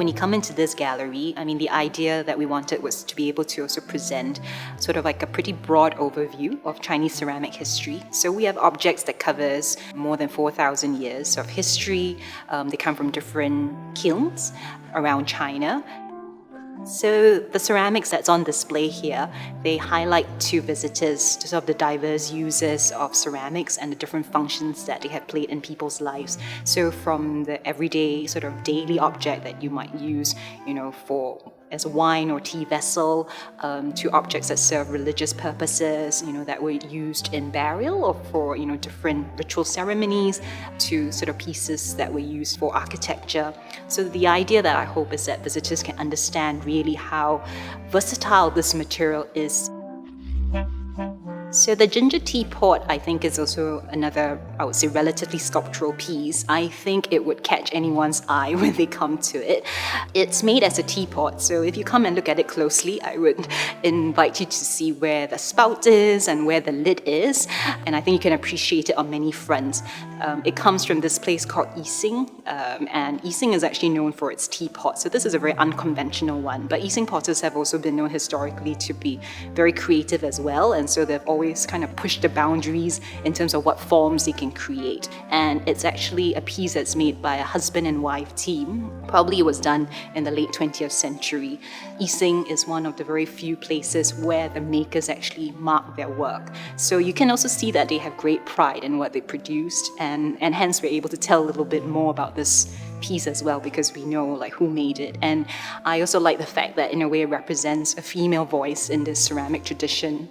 when you come into this gallery, I mean, the idea that we wanted was to be able to also present sort of like a pretty broad overview of Chinese ceramic history. So we have objects that covers more than 4,000 years of history. They come from different kilns around China. So the ceramics that's on display here, they highlight to visitors sort of the diverse uses of ceramics and the different functions that they have played in people's lives. So from the everyday sort of daily object that you might use, for as a wine or tea vessel, to objects that serve religious purposes, that were used in burial or for, different ritual ceremonies, to sort of pieces that were used for architecture. So the idea that I hope is that visitors can understand really how versatile this material is. So the ginger teapot, I think, is also another, I would say, relatively sculptural piece. I think it would catch anyone's eye when they come to it. It's made as a teapot, so if you come and look at it closely, I would invite you to see where the spout is and where the lid is, and I think you can appreciate it on many fronts. It comes from this place called Yixing, and Yixing is actually known for its teapot, so this is a very unconventional one, but Yixing potters have also been known historically to be very creative as well, and so they've always kind of push the boundaries in terms of what forms they can create. And it's actually a piece that's made by a husband and wife team. Probably it was done in the late 20th century. Yixing is one of the very few places where the makers actually mark their work. So you can also see that they have great pride in what they produced, and hence we're able to tell a little bit more about this piece as well, because we know who made it. And I also like the fact that in a way it represents a female voice in this ceramic tradition.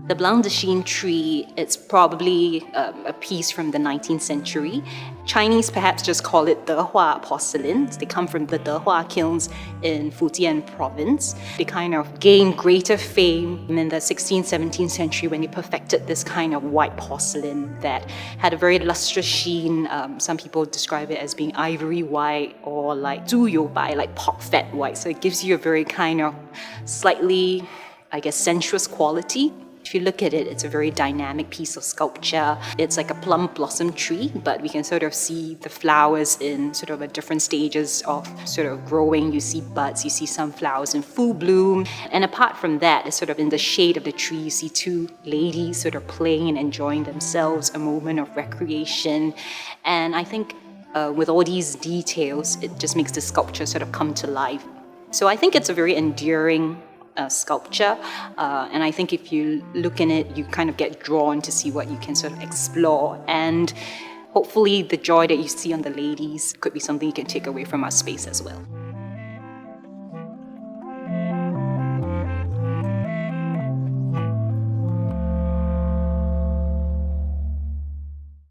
The Blanc de Chine tree, it's probably a piece from the 19th century. Chinese perhaps just call it Dehua porcelain. They come from the Dehua kilns in Fujian province. They kind of gained greater fame in the 16th, 17th century when they perfected this kind of white porcelain that had a very lustrous sheen. Some people describe it as being ivory white or like 猪油白, like pork fat white. So it gives you a very kind of slightly, I guess, sensuous quality. If you look at it, it's a very dynamic piece of sculpture. It's like a plum blossom tree, but we can sort of see the flowers in sort of a different stages of sort of growing. You see buds, you see some flowers in full bloom. And apart from that, it's sort of in the shade of the tree, you see two ladies sort of playing and enjoying themselves, a moment of recreation. And I think with all these details, it just makes the sculpture sort of come to life. So I think it's a very enduring sculpture, and I think if you look in it, you kind of get drawn to see what you can sort of explore, and hopefully the joy that you see on the ladies could be something you can take away from our space as well.